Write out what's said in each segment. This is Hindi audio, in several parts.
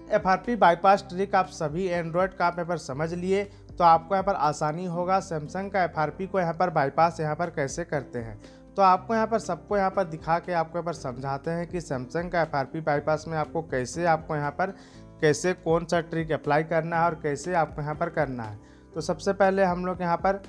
FRP बाईपास ट्रिक आप सभी एंड्रॉयड का आप यहाँ पर समझ लिए तो आपको यहाँ पर आसानी होगा सैमसंग का FRP को यहाँ पर बाईपास यहाँ पर कैसे करते हैं। तो आपको यहाँ पर सबको यहाँ पर दिखा के आपको यहाँ पर समझाते हैं कि सैमसंग का FRP बाईपास में आपको यहाँ पर कैसे कौन सा ट्रिक अप्लाई करना है और कैसे आपको यहाँ पर करना है। तो सबसे पहले हम लोग यहाँ पर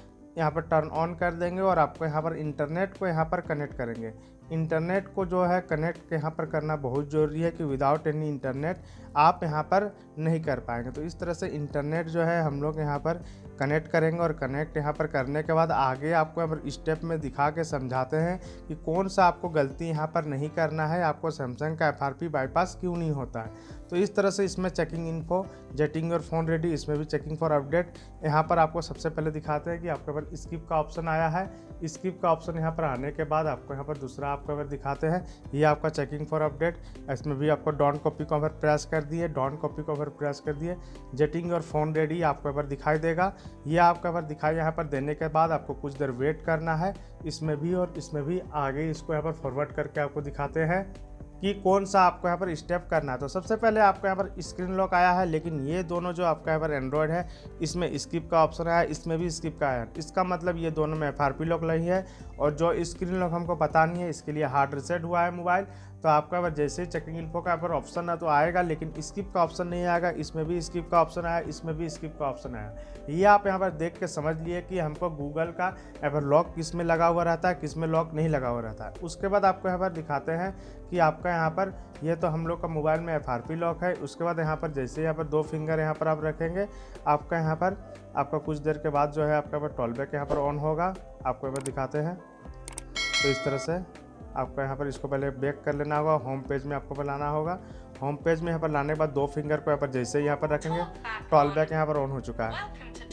टर्न ऑन कर देंगे और आपको यहाँ पर इंटरनेट को यहाँ पर कनेक्ट करेंगे। इंटरनेट को जो है कनेक्ट यहाँ पर करना बहुत ज़रूरी है कि विदाउट एनी इंटरनेट आप यहाँ पर नहीं कर पाएंगे। तो इस तरह से इंटरनेट जो है हम लोग यहाँ पर कनेक्ट करेंगे और कनेक्ट यहाँ पर करने के बाद आगे आपको यहाँ पर स्टेप में दिखा के समझाते हैं कि कौन सा आपको गलती यहाँ पर नहीं करना है, आपको सैमसंग का FRP बाईपास क्यों नहीं होता है। तो इस तरह से इसमें checking info, getting your phone ready, इसमें भी चेकिंग फॉर अपडेट। यहाँ पर आपको सबसे पहले दिखाते हैं कि आपके पर स्किप का ऑप्शन आया है। स्किप का ऑप्शन यहाँ पर आने के बाद आपको यहाँ पर दूसरा आपको अगर दिखाते हैं ये आपका चेकिंग फॉर अपडेट। इसमें भी आपको डोंट कॉपी को अगर प्रेस कर दिए, डोंट कॉपी को अगर प्रेस कर दिए, गेटिंग योर फोन रेडी आपको अगर दिखाई देगा। ये आपको अगर दिखाई यहाँ पर देने के बाद आपको कुछ देर वेट करना है। इसमें भी और इसमें भी आगे इसको यहाँ पर फॉरवर्ड करके आपको दिखाते हैं कि कौन सा आपको यहाँ पर स्टेप करना है। तो सबसे पहले आपको यहाँ पर स्क्रीन लॉक आया है, लेकिन ये दोनों जो आपका यहाँ पर एंड्रॉयड है इसमें स्किप का ऑप्शन आया है, इसमें भी स्किप का आया है। इसका मतलब ये दोनों में FRP लॉक नहीं है और जो स्क्रीन लॉक हमको पता नहीं है इसके लिए हार्ड रिसेट हुआ है मोबाइल। तो आपका यहाँ पर जैसे ही चेकिंग इन्फो का यहाँ पर ऑप्शन है तो आएगा, लेकिन स्किप का ऑप्शन नहीं आएगा। इसमें भी स्किप का ऑप्शन आया, इसमें भी स्किप का ऑप्शन आया। ये आप यहाँ पर देख के समझ लिए कि हमको गूगल का यहाँ पर लॉक किस में लगा हुआ रहता है, किस में लॉक नहीं लगा हुआ रहता है। उसके बाद आपको यहाँ पर दिखाते हैं कि आपका यहाँ पर ये तो हम लोग का मोबाइल में FRP लॉक है। उसके बाद यहाँ पर जैसे यहाँ पर 2 फिंगर यहाँ पर आप रखेंगे, आपका यहाँ पर आपका कुछ देर के बाद जो है आपका यहाँ पर टॉल बैक यहाँ पर ऑन होगा। आपको यहाँ पर दिखाते हैं तो इस तरह से आपको यहाँ पर इसको पहले बैक कर लेना होगा, होम पेज में आपको लाना होगा। होम पेज में यहाँ पर लाने के बाद 2 फिंगर को यहाँ पर जैसे ही यहाँ पर रखेंगे टॉल बैक यहाँ पर ऑन हो चुका है।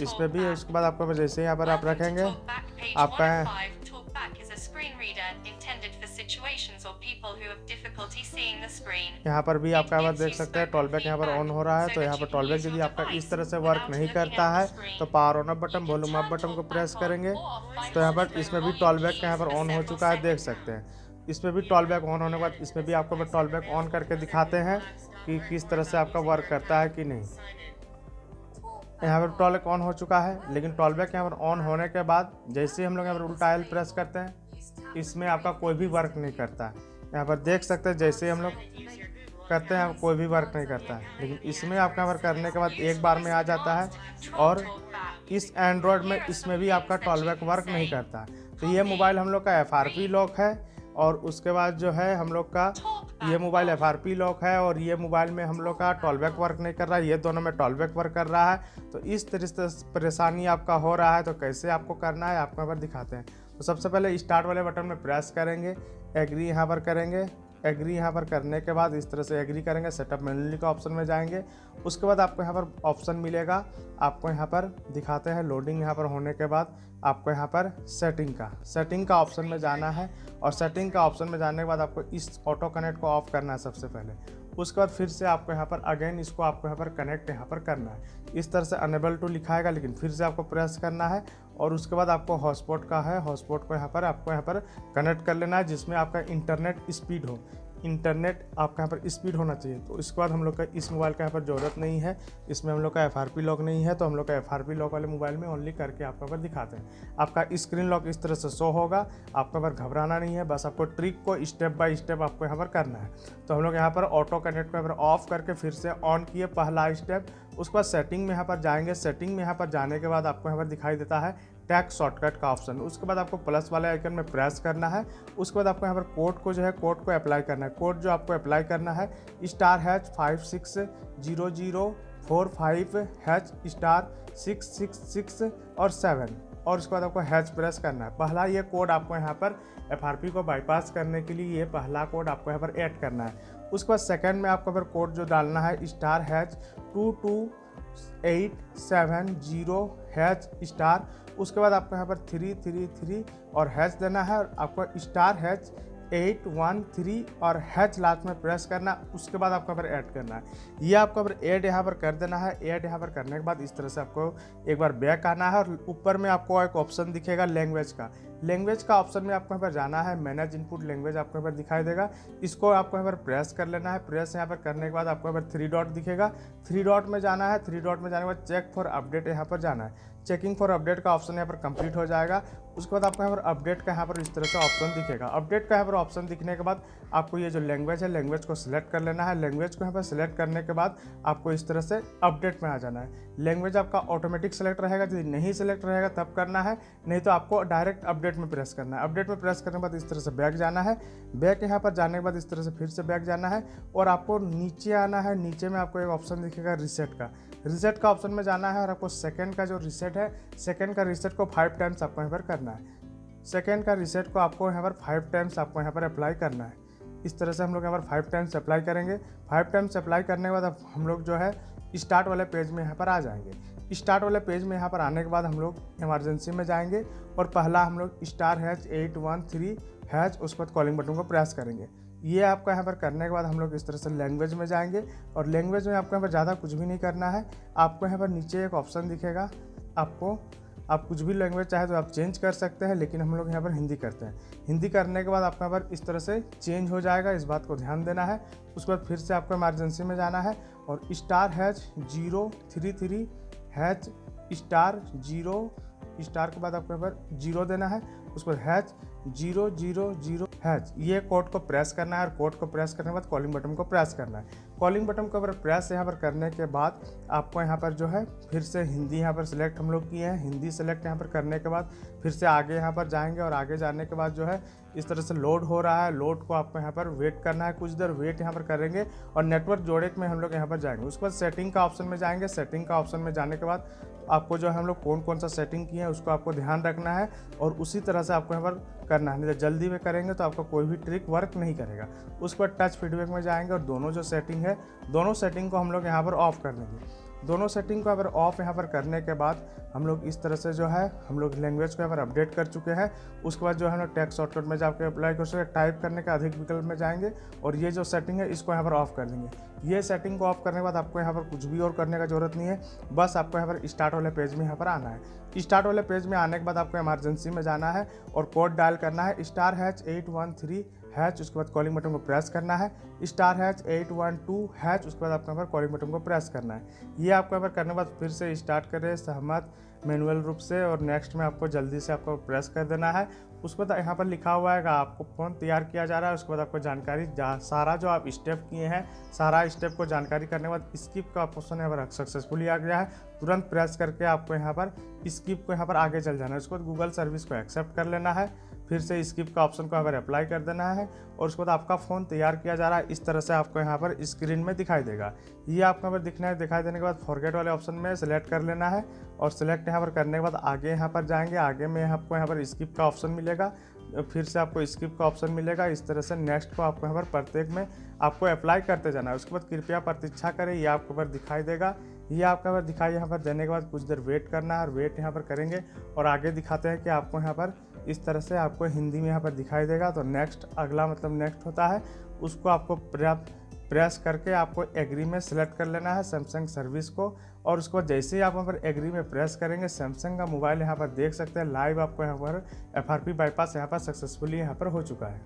इसमें भी उसके बाद आपको जैसे यहाँ पर आप रखेंगे आपका यहाँ पर भी आपका यहाँ पर देख सकते हैं टॉल बैक यहाँ पर ऑन हो रहा है। तो यहाँ पर टॉल बैक यदि आपका इस तरह से वर्क नहीं करता है तो power on up button, volume up button को प्रेस करेंगे तो यहाँ पर इसमें भी टॉल बैक यहाँ पर ऑन हो चुका है, देख सकते हैं। इसमें भी टॉल बैक ऑन होने के बाद इसमें भी आपको टॉल बैक ऑन करके दिखाते हैं कि किस तरह से आपका वर्क करता है कि नहीं। यहाँ पर टॉल बैक ऑन हो चुका है, लेकिन टॉल बैक यहाँ पर ऑन होने के बाद जैसे ही हम लोग यहाँ पर उल्टा एल प्रेस करते हैं इसमें आपका कोई भी वर्क नहीं करता है। यहाँ पर देख सकते हैं जैसे ही हम लोग करते हैं कोई भी वर्क नहीं करता है, लेकिन इसमें आपका यहाँ पर करने के बाद एक बार में आ जाता है। और इस एंड्रॉयड में इसमें भी आपका टॉल बैक वर्क नहीं करता है। तो ये मोबाइल हम लोग का FRP लॉक है और उसके बाद जो है हम लोग का ये मोबाइल FRP लॉक है और ये मोबाइल में हम लोग का टॉल बैक वर्क नहीं कर रहा है, ये दोनों में टॉल बैक वर्क कर रहा है। तो इस तरह से परेशानी आपका हो रहा है। तो कैसे आपको करना है आपको यहाँ पर दिखाते हैं। तो सबसे पहले स्टार्ट वाले बटन में प्रेस करेंगे, एग्री यहाँ पर करेंगे। एग्री यहाँ पर करने के बाद इस तरह से एग्री करेंगे, सेटअप मेन्यू का ऑप्शन में जाएंगे। उसके बाद आपको यहाँ पर ऑप्शन मिलेगा, आपको यहाँ पर दिखाते हैं लोडिंग यहाँ पर होने के बाद आपको यहाँ पर सेटिंग का ऑप्शन में जाना है। और सेटिंग का ऑप्शन में जाने के बाद आपको इस ऑटो कनेक्ट को ऑफ करना है सबसे पहले। उसके बाद फिर से आपको यहाँ पर अगेन इसको आपको यहाँ पर कनेक्ट यहाँ पर करना है। इस तरह से अनेबल टू लिखा है, लेकिन फिर से आपको प्रेस करना है। और उसके बाद आपको हॉटस्पॉट का है, हॉटस्पॉट को यहाँ पर आपको यहाँ पर कनेक्ट कर लेना है जिसमें आपका इंटरनेट स्पीड हो। इंटरनेट आपका यहाँ पर स्पीड होना चाहिए। तो इसके बाद हम लोग का इस मोबाइल का यहाँ पर ज़रूरत नहीं है, इसमें हम लोग का FRP लॉक नहीं है। तो हम लोग का FRP लॉक वाले मोबाइल में ओनली करके आपको यहाँ पर दिखाते हैं। आपका स्क्रीन लॉक इस तरह से शो होगा, आपको यहाँ पर घबराना नहीं है, बस आपको ट्रिक को स्टेप बाय स्टेप आपको यहाँ पर करना है। तो हम लोग यहाँ पर ऑटो कनेक्ट को यहाँ पर ऑफ करके फिर से ऑन किए पहला स्टेप। उसके बाद सेटिंग में यहाँ पर जाएंगे। सेटिंग में यहाँ पर जाने के बाद आपको यहाँ पर दिखाई देता है टैग शॉर्टकट का ऑप्शन। उसके बाद आपको प्लस वाले आइकन में प्रेस करना है। उसके बाद आपको यहाँ पर कोड को जो है कोड को अप्लाई करना है। कोड जो आपको अप्लाई करना है *#560045#666 और 7 और उसके बाद आपको हैच प्रेस करना है। पहला ये कोड आपको यहाँ पर FRP को बाईपास करने के लिए ये पहला कोड आपको यहाँ पर ऐड करना है। उसके बाद सेकंड में आपको फिर कोड जो डालना है *22870#। उसके बाद आपको यहाँ पर 333 और हैच देना है और आपको *813 और हैच लास्ट में प्रेस करना। उसके बाद आपको यहाँ पर ऐड करना है। ये आपको यहाँ पर ऐड यहाँ पर कर देना है। ऐड यहाँ पर करने के बाद इस तरह से आपको एक बार बैक आना है और ऊपर में आपको एक ऑप्शन दिखेगा लैंग्वेज का। लैंग्वेज का ऑप्शन में आपको यहाँ पर जाना है, मैनेज इनपुट लैंग्वेज आपको यहाँ पर दिखाई देगा। इसको आपको यहाँ पर प्रेस कर लेना है। प्रेस यहाँ पर करने के बाद आपको यहाँ पर 3 डॉट दिखेगा, 3 डॉट में जाना है। 3 डॉट में जाने के बाद चेक फॉर अपडेट यहाँ पर जाना है। चेकिंग फॉर अपडेट का ऑप्शन यहाँ पर कंप्लीट हो जाएगा। उसके बाद आपको यहाँ पर अपडेट का यहाँ पर इस तरह से ऑप्शन दिखेगा। अपडेट का यहाँ पर ऑप्शन दिखने के बाद आपको ये जो लैंग्वेज है, लैंग्वेज को सिलेक्ट कर लेना है। लैंग्वेज को यहाँ पर सिलेक्ट करने के बाद आपको इस तरह से अपडेट में आ जाना है। लैंग्वेज आपका ऑटोमेटिक सेलेक्ट रहेगा, यदि नहीं सिलेक्ट रहेगा तब करना है, नहीं तो आपको डायरेक्ट अपडेट में प्रेस करना है। अपडेट में प्रेस करने के बाद इस तरह से बैक जाना है। बैक यहाँ पर जाने के बाद इस तरह से फिर से बैक जाना है और आपको नीचे आना है। नीचे में आपको एक ऑप्शन दिखेगा रीसेट का। रीसेट का ऑप्शन में जाना है और आपको सेकंड का जो रीसेट है, सेकंड का रीसेट को 5 टाइम्स आपको यहाँ पर करना है। सेकंड का रीसेट को आपको यहाँ पर 5 टाइम्स आपको यहाँ पर अप्लाई करना है। इस तरह से हम लोग यहाँ पर 5 टाइम्स अप्लाई करेंगे। 5 टाइम्स अप्लाई करने के बाद अब हम लोग जो है स्टार्ट वाले पेज में यहाँ पर आ जाएंगे। स्टार्ट वाले पेज में यहाँ पर आने के बाद हम लोग इमरजेंसी में जाएंगे और पहला हम लोग *813# उसके बाद कॉलिंग बटन को प्रेस करेंगे। ये आपको यहाँ पर करने के बाद हम लोग इस तरह से लैंग्वेज में जाएंगे और लैंग्वेज में आपको यहाँ पर ज़्यादा कुछ भी नहीं करना है। आपको यहाँ पर नीचे एक ऑप्शन दिखेगा, आप कुछ भी लैंग्वेज चाहे तो आप चेंज कर सकते हैं, लेकिन हम लोग यहाँ पर हिंदी करते हैं। हिंदी करने के बाद आपको यहाँ पर इस तरह से चेंज हो जाएगा, इस बात को ध्यान देना है। उसके बाद फिर से आपको इमरजेंसी में जाना है और *033# स्टार के बाद आपको यहाँ पर 0 देना है। उसके बाद #000#, ये कोड को प्रेस करना है और कोड को प्रेस करने के बाद कॉलिंग बटन को प्रेस करना है। कॉलिंग बटन को प्रेस यहाँ पर करने के बाद आपको यहाँ पर जो है फिर से हिंदी यहाँ पर सिलेक्ट हम लोग किए हैं। हिंदी सेलेक्ट यहाँ पर करने के बाद फिर से आगे यहाँ पर जाएंगे और आगे जाने के बाद जो है इस तरह से लोड हो रहा है। लोड को आपको यहाँ पर वेट करना है, कुछ देर वेट यहाँ पर करेंगे और नेटवर्क जोड़े में हम लोग यहाँ पर जाएंगे। उसके बाद सेटिंग का ऑप्शन में जाएंगे। सेटिंग का ऑप्शन में जाने के बाद आपको जो है हम लोग कौन सा सेटिंग किए हैं उसको आपको ध्यान रखना है और उसी तरह से आपको यहाँ पर करना है। नहीं तो जल्दी में करेंगे तो आपका कोई भी ट्रिक वर्क नहीं करेगा। उसके बाद टच फीडबैक में जाएंगे और दोनों जो सेटिंग है, दोनों सेटिंग को हम लोग यहाँ पर ऑफ कर देंगे। दोनों सेटिंग को अगर ऑफ यहाँ पर करने के बाद हम लोग इस तरह से जो है हम लोग लैंग्वेज को यहाँ पर अपडेट कर चुके हैं। उसके बाद जो है हम लोग टेक्स्ट शॉर्टकट में जाकर अप्लाई कर सकते, टाइप करने का अधिक विकल्प में जाएंगे और ये जो सेटिंग है इसको यहाँ पर ऑफ कर देंगे। ये सेटिंग को ऑफ करने के बाद आपको यहाँ पर कुछ भी और करने का जरूरत नहीं है, बस आपको यहाँ पर स्टार्ट वाले पेज में यहाँ पर आना है। स्टार्ट वाले पेज में आने के बाद आपको इमरजेंसी में जाना है और कोड डायल करना है *813#, उसके बाद कॉलिंग बटन को प्रेस करना है *812#, उसके बाद आपको यहाँ पर कॉलिंग बटन को प्रेस करना है। ये आपको यहाँ पर करने के बाद फिर से स्टार्ट करें सहमत मैनुअल रूप से और नेक्स्ट में आपको जल्दी से आपको प्रेस कर देना है। उसके बाद यहाँ पर लिखा हुआ है कि आपको फ़ोन तैयार किया जा रहा है। उसके बाद आपको जानकारी सारा जो आप स्टेप किए हैं, सारा स्टेप को जानकारी करने के बाद स्किप का ऑप्शन यहाँ पर सक्सेसफुली आ गया है। तुरंत प्रेस करके आपको यहाँ पर स्किप को यहाँ पर आगे चल जाना है। उसके बाद गूगल सर्विस को एक्सेप्ट कर लेना है, फिर से स्किप का ऑप्शन को यहाँ पर अप्लाई कर देना है और उसके बाद आपका फ़ोन तैयार किया जा रहा है। इस तरह से आपको यहाँ पर स्क्रीन में दिखाई देगा। ये आपको यहाँ पर दिखाई देने के बाद फॉरगेट वाले ऑप्शन में सेलेक्ट कर लेना है और सेलेक्ट यहाँ पर करने के बाद आगे यहाँ पर जाएंगे। आगे में आपको यहाँ पर स्किप का ऑप्शन मिलेगा, फिर से आपको स्किप का ऑप्शन मिलेगा। इस तरह से नेक्स्ट को आपको यहाँ पर प्रत्येक में आपको अप्लाई करते जाना है। उसके बाद कृपया प्रतीक्षा करें, ये आपको पर दिखाई देगा। ये आपका पर दिखाई यहाँ पर देने के बाद कुछ देर वेट करना है और वेट यहाँ पर करेंगे और आगे दिखाते हैं कि आपको यहाँ पर इस तरह से आपको हिंदी में यहाँ पर दिखाई देगा। तो नेक्स्ट अगला मतलब नेक्स्ट होता है, उसको आपको प्रेस करके आपको एग्री में सेलेक्ट कर लेना है सैमसंग सर्विस को और उसके बाद जैसे ही आप यहाँ पर एग्री में प्रेस करेंगे सैमसंग का मोबाइल यहाँ पर देख सकते हैं लाइव आपको यहाँ पर FRP बाईपास यहाँ पर सक्सेसफुली यहाँ पर हो चुका है।